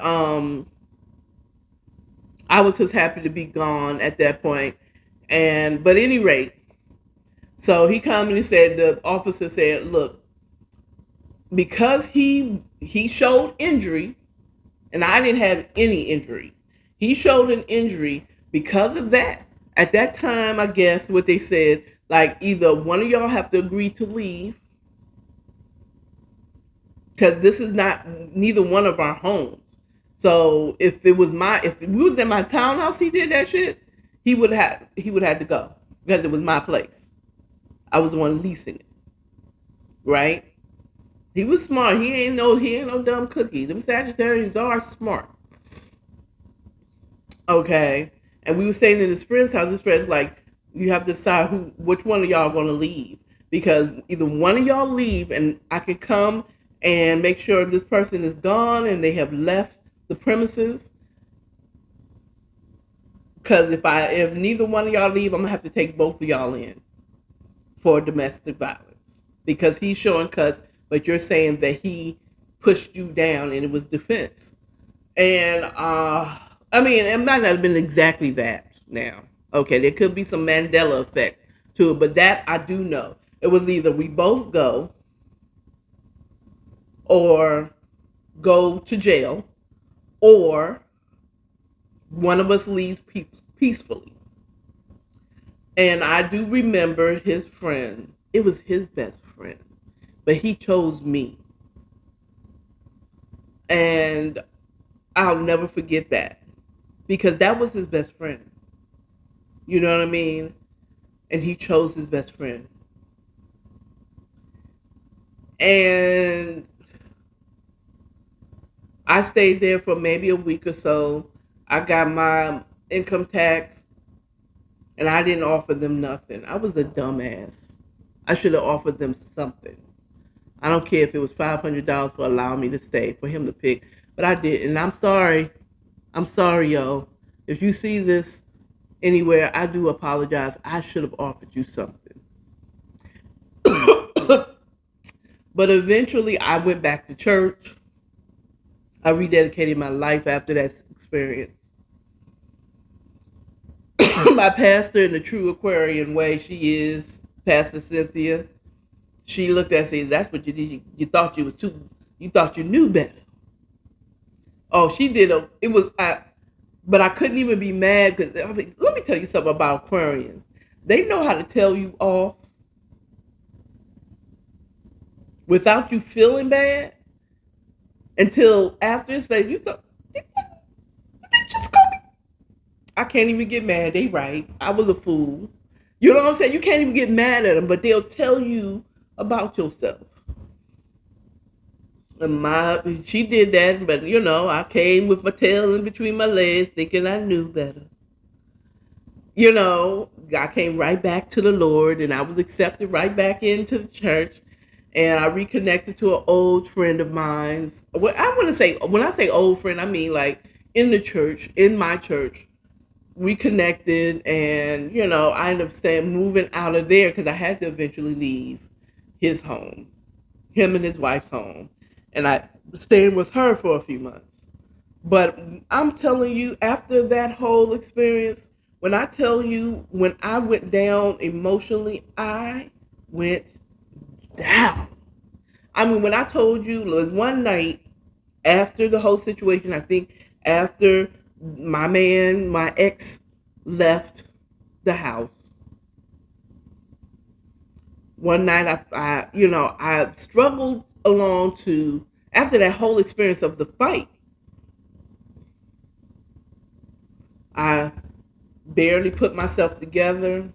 I was just happy to be gone at that point. But at any rate, so he come and he said, the officer said, "Look, because he showed injury, and I didn't have any injury. He showed an injury because of that. At that time, I guess what they said, like, either one of y'all have to agree to leave, because this is not neither one of our homes. So if we was in my townhouse, he did that shit, he would have to go, because it was my place. I was the one leasing it, right?" He was smart. He ain't no dumb cookie. Them Sagittarians are smart. Okay. And we were staying in his friend's house. His friend's like, you have to decide which one of y'all gonna leave. Because either one of y'all leave and I can come and make sure this person is gone and they have left the premises. Because if neither one of y'all leave, I'm gonna have to take both of y'all in for domestic violence. Because he's showing cuts, but you're saying that he pushed you down and it was defense. And it might not have been exactly that now. Okay, there could be some Mandela effect to it, but that I do know. It was either we both go or go to jail, or one of us leaves peacefully. And I do remember his friend. It was his best friend, but he chose me. And I'll never forget that because that was his best friend. You know what I mean? And he chose his best friend. And I stayed there for maybe a week or so. I got my income tax and I didn't offer them nothing. I was a dumbass. I should have offered them something. I don't care if it was $500 for allowing me to stay, for him to pick, but I did. And I'm sorry. I'm sorry, yo. If you see this anywhere, I do apologize. I should have offered you something. But eventually, I went back to church. I rededicated my life after that experience. My pastor, in the true Aquarian way, she is Pastor Cynthia. She looked at us and said, "That's what you did. You thought you was too. You thought you knew better." Oh, she did a. It was but I couldn't even be mad because let me tell you something about Aquarians. They know how to tell you off without you feeling bad until after it's like you thought they just call me. I can't even get mad. They right. I was a fool. You know what I'm saying? You can't even get mad at them, but they'll tell you about yourself. And she did that, but I came with my tail in between my legs, thinking I knew better. I came right back to the Lord, and I was accepted right back into the church, and I reconnected to an old friend of mine's. Well, I want to say, when I say old friend, I mean like in the church, in my church. We connected, and I ended up moving out of there because I had to eventually leave his home, him and his wife's home, and I was staying with her for a few months. But I'm telling you, after that whole experience, when I tell you, when I went down emotionally, I went down. I mean, when I told you, it was one night after the whole situation, I think after my ex left the house, one night I struggled along to, after that whole experience of the fight, I barely put myself together.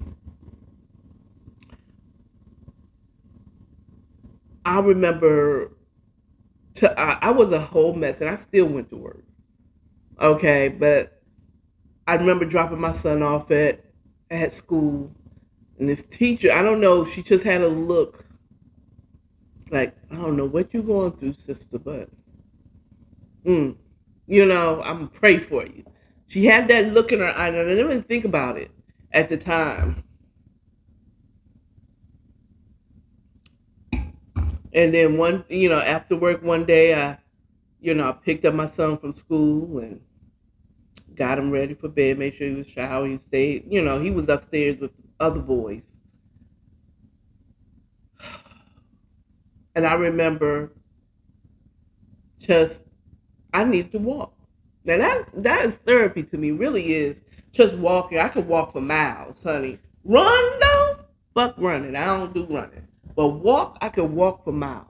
I remember I was a whole mess and I still went to work. Okay, but I remember dropping my son off at school, and this teacher, I don't know, she just had a look like, I don't know what you're going through, sister, but mm, I'm gonna pray for you. She had that look in her eye, and I didn't even think about it at the time. And then after work one day, I picked up my son from school and got him ready for bed, made sure he was showered, he stayed, he was upstairs with other boys. And I remember just, I needed to walk. Now that is therapy to me, really is. Just walking. I could walk for miles, honey. Run though? Fuck running. I don't do running. But walk, I could walk for miles.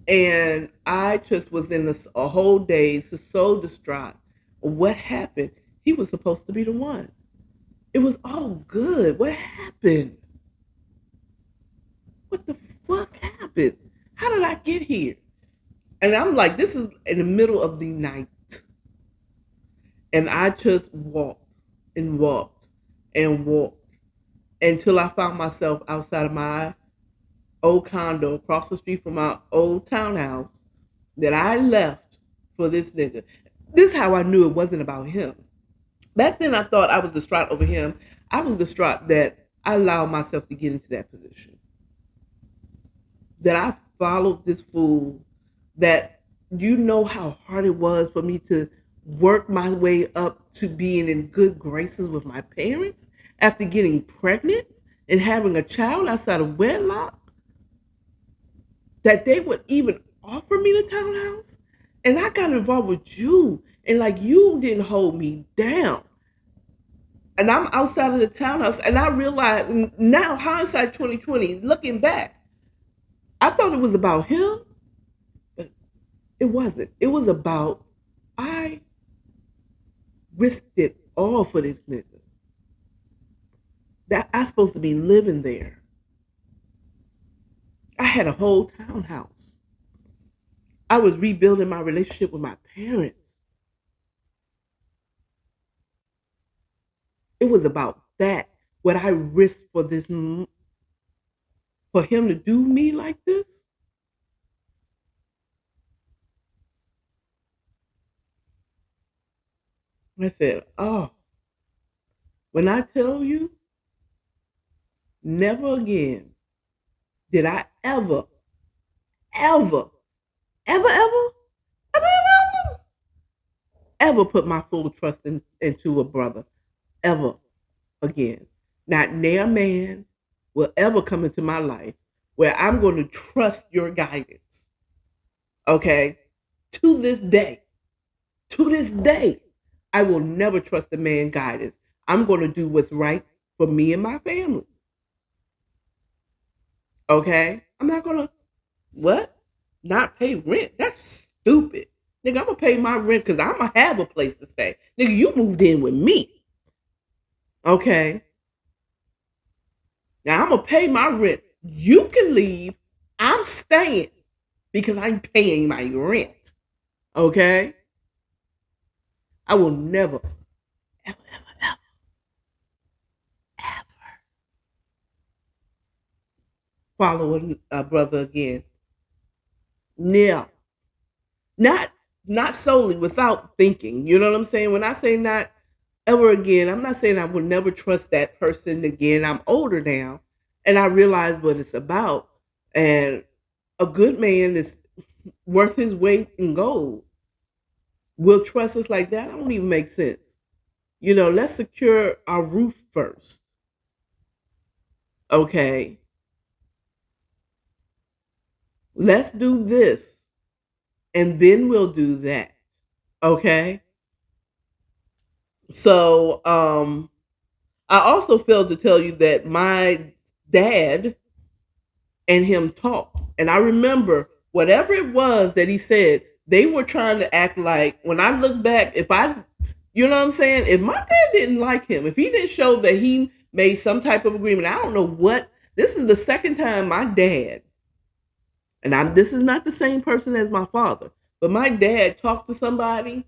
And I just was in a whole daze, just so distraught. What happened? He was supposed to be the one. It was all good. What happened? What the fuck happened? How did I get here? And I'm like, this is in the middle of the night. And I just walked and walked and walked until I found myself outside of my old condo across the street from my old townhouse that I left for this nigga. This is how I knew it wasn't about him. Back then, I thought I was distraught over him. I was distraught that I allowed myself to get into that position. That I followed this fool, that how hard it was for me to work my way up to being in good graces with my parents after getting pregnant and having a child outside of wedlock. that they would even offer me the townhouse. And I got involved with you. And like you didn't hold me down. And I'm outside of the townhouse. And I realize now, hindsight 2020, looking back, I thought it was about him, but it wasn't. It was about I risked it all for this nigga. That I supposed to be living there. I had a whole townhouse. I was rebuilding my relationship with my parents. It was about that. What I risked for this, for him to do me like this. I said, oh, when I tell you, never again did I ever, ever, ever, ever, ever, ever, ever put my full trust into a brother. Ever again. Not near man will ever come into my life where I'm going to trust your guidance. Okay? To this day, I will never trust a man's guidance. I'm going to do what's right for me and my family. Okay? I'm not going to, what? Not pay rent? That's stupid. Nigga, I'm going to pay my rent because I'm going to have a place to stay. Nigga, you moved in with me. Okay? Now I'm gonna pay my rent. You can leave. I'm staying because I'm paying my rent. Okay? I will never, ever, ever, ever, ever follow a brother again. No, not not solely without thinking. You know what I'm saying? When I say not ever again, I'm not saying I will never trust that person again. I'm older now, and I realize what it's about. And a good man is worth his weight in gold. Will trust us like that? That don't even make sense. You know, let's secure our roof first. Okay. Let's do this and then we'll do that. Okay. So I also failed to tell you that my dad and him talked. And I remember whatever it was that he said, they were trying to act like when I look back, if I, you know what I'm saying? If my dad didn't like him, if he didn't show that he made some type of agreement, I don't know what, this is the second time my dad, and this is not the same person as my father, but my dad talked to somebody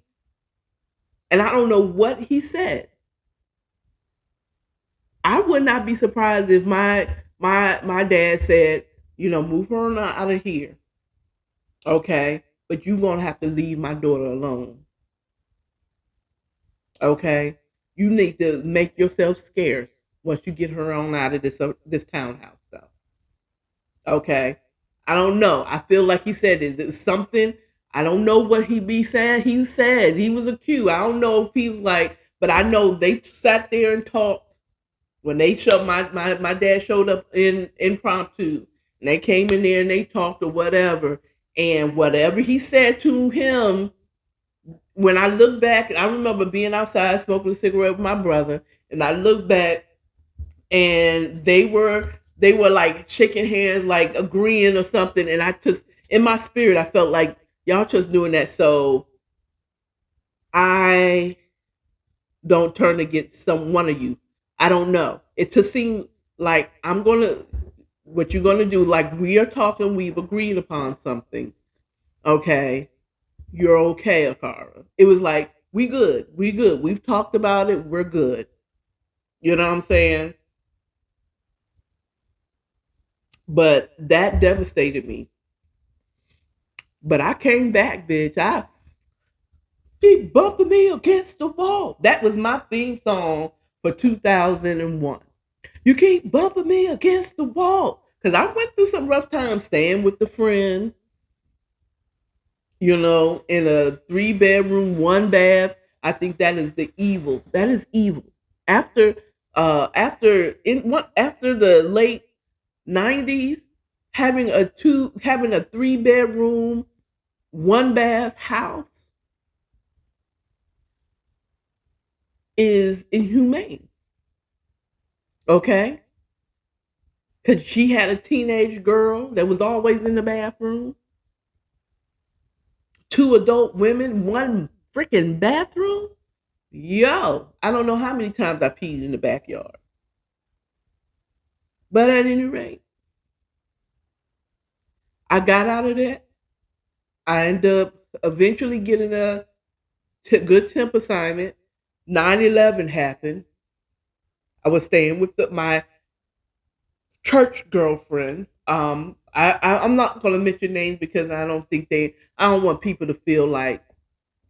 and I don't know what he said. I would not be surprised if my dad said, you know, move her on out of here. Okay. But you're gonna have to leave my daughter alone. Okay. You need to make yourself scarce once you get her on out of this townhouse stuff. Okay. I don't know. I feel like he said it's something. I don't know what he be saying. He said he was accused. I don't know if he was like, but I know they sat there and talked when they showed my dad showed up in impromptu and they came in there and they talked or whatever. And whatever he said to him, when I look back, I remember being outside smoking a cigarette with my brother, and I look back and they were like shaking hands, like agreeing or something. And I just in my spirit, I felt like y'all just doing that so I don't turn against some one of you. I don't know. It just seemed like I'm gonna what you're gonna do, like we are talking, we've agreed upon something. Okay. You're okay, Akara. It was like, we good. We good. We've talked about it, we're good. You know what I'm saying? But that devastated me. But I came back, bitch. I keep bumping me against the wall. That was my theme song for 2001. You keep bumping me against the wall. Because I went through some rough times staying with the friend, you know, in a 3 bedroom, 1 bath. I think that is the evil. That is evil. After after the late 90s, having a 3 bedroom, 1 bath house is inhumane. Okay? Because she had a teenage girl that was always in the bathroom, 2 adult women, 1 freaking bathroom. Yo, I don't know how many times I peed in the backyard. But at any rate, I got out of that. I ended up eventually getting a good temp assignment. 9/11 happened. I was staying with my church girlfriend. I'm not gonna mention names because I don't want people to feel like,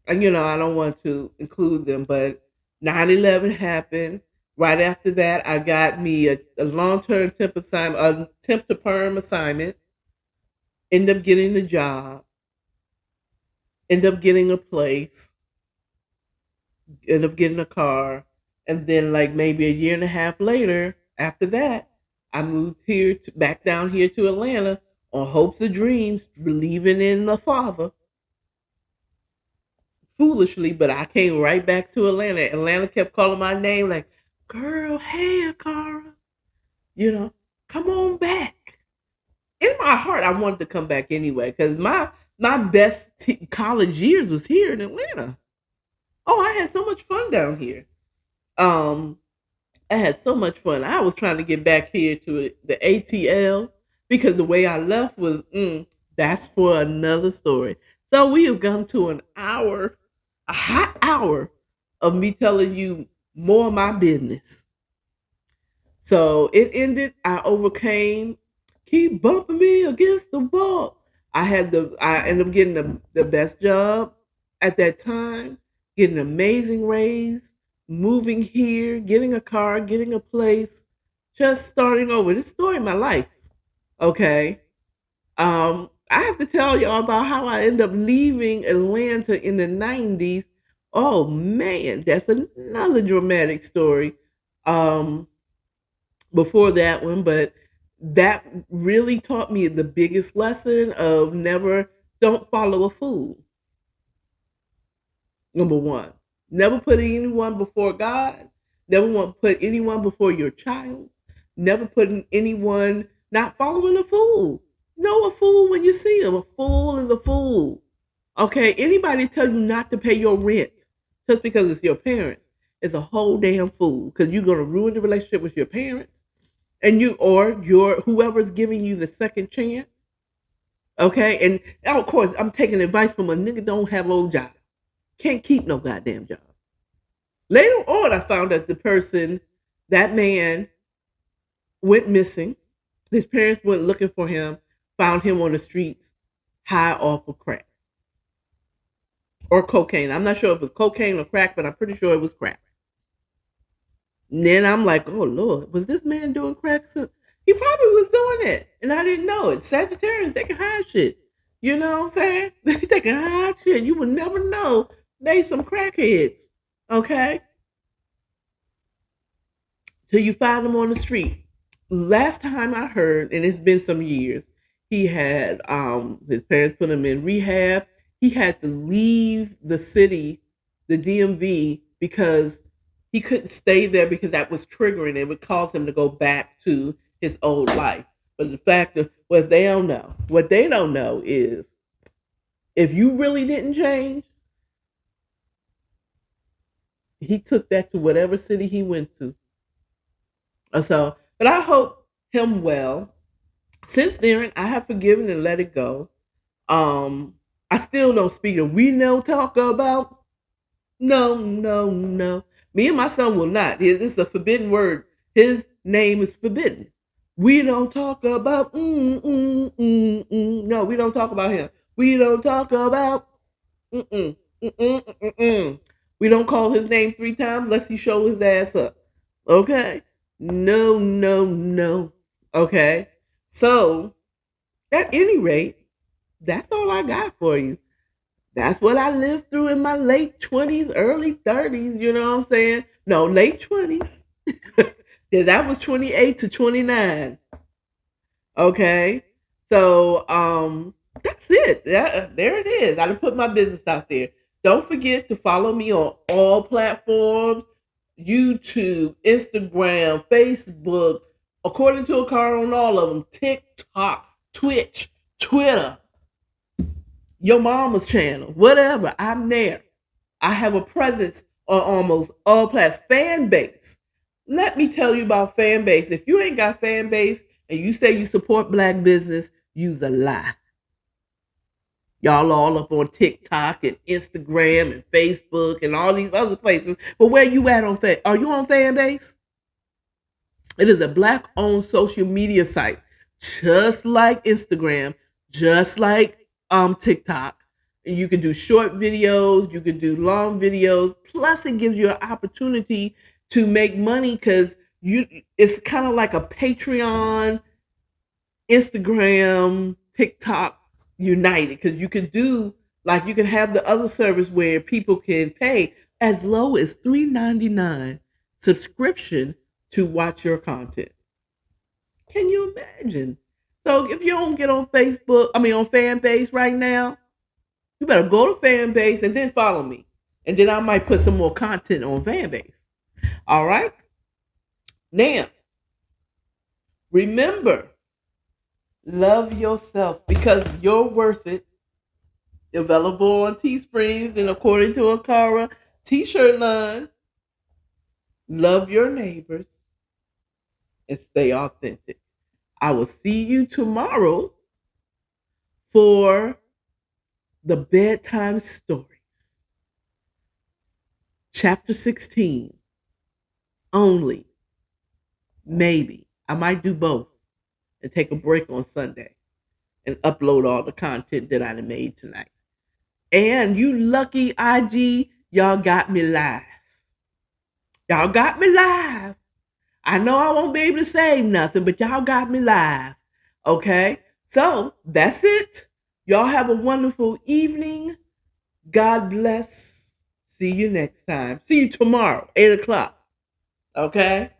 I don't want to include them. But 9/11 happened. Right after that, I got me a long term temp assignment, a temp to perm assignment. End up getting the job. End up getting a place. End up getting a car. And then, like maybe a year and a half later, after that, I moved back down here to Atlanta on hopes and dreams, believing in the Father foolishly. But I came right back to Atlanta. Atlanta kept calling my name, like, "Girl, hey, Akara, you know, come on back." In my heart, I wanted to come back anyway because my best college years was here in Atlanta. Oh, I had so much fun down here. Um, I had so much fun. I was trying to get back here to the ATL because the way I left was, that's for another story. So we have come to an hour, a hot hour of me telling you more of my business. So it ended. I overcame. Keep bumping me against the wall. I ended up getting the best job at that time, getting an amazing raise, moving here, getting a car, getting a place, just starting over. This story of my life. Okay. I have to tell y'all about how I ended up leaving Atlanta in the 90s. Oh man, that's another dramatic story. Um, Before that one, but that really taught me the biggest lesson of never don't follow a fool. Number one, never put anyone before God. Never want to put anyone before your child. Never putting anyone not following a fool. Know a fool when you see him. A fool is a fool. Okay, anybody tell you not to pay your rent just because it's your parents is a whole damn fool because you're gonna ruin the relationship with your parents and you or your whoever's giving you the second chance. Okay, and of course I'm taking advice from a nigga don't have no job, can't keep no goddamn job. Later on, I found out that man went missing. His parents went looking for him, found him on the streets, high off of crack or cocaine. I'm not sure if it was cocaine or crack, but I'm pretty sure it was crack. And then I'm like, oh Lord, was this man doing crack? He probably was doing it, and I didn't know it. Sagittarius, they can hide shit. You know what I'm saying? They can hide shit. You would never know they some crackheads. Okay? Till you find them on the street. Last time I heard, and it's been some years, he had his parents put him in rehab. He had to leave the city, the DMV, because he couldn't stay there because that was triggering. It would cause him to go back to his old life. But the fact of what they don't know is if you really didn't change, he took that to whatever city he went to. So, but I hope him well. Since then, I have forgiven and let it go. I still don't speak of we don't talk about. No, no, no. Me and my son will not. This is a forbidden word. His name is forbidden. We don't talk about. No, we don't talk about him. We don't talk about. Mm, mm, mm, mm, mm, mm. We don't call his name 3 times unless he show his ass up. Okay? No, no, no. Okay? So, at any rate, that's all I got for you. That's what I lived through in my late 20s, early 30s, you know what I'm saying? No, late 20s. Yeah, that was 28 to 29. Okay? So that's it. There it is. I done put my business out there. Don't forget to follow me on all platforms: YouTube, Instagram, Facebook. According to a car on all of them, TikTok, Twitch, Twitter, your mama's channel, whatever. I'm there. I have a presence on almost all platforms. Fan base. Let me tell you about fan base. If you ain't got fan base and you say you support black business, you's a lie. Y'all all up on TikTok and Instagram and Facebook and all these other places. But where you at on fan? Are you on fan base? It is a black owned social media site, just like Instagram, just like TikTok. And you can do short videos, you can do long videos. Plus, it gives you an opportunity to make money because it's kind of like a Patreon, Instagram, TikTok united. Because you can do like you can have the other service where people can pay as low as $3.99 subscription to watch your content. Can you imagine? So if you don't get on Facebook, I mean on fan base right now, you better go to fan base and then follow me. And then I might put some more content on fan base. All right? Now, remember, love yourself because you're worth it. Available on Teesprings and according to Akara t-shirt line. Love your neighbors and stay authentic. I will see you tomorrow for the bedtime stories. Chapter 16. Only. Maybe. I might do both and take a break on Sunday and upload all the content that I made tonight. And you lucky IG, y'all got me live. Y'all got me live. I know I won't be able to say nothing, but y'all got me live. Okay? So that's it. Y'all have a wonderful evening. God bless. See you next time. See you tomorrow, 8 o'clock. Okay?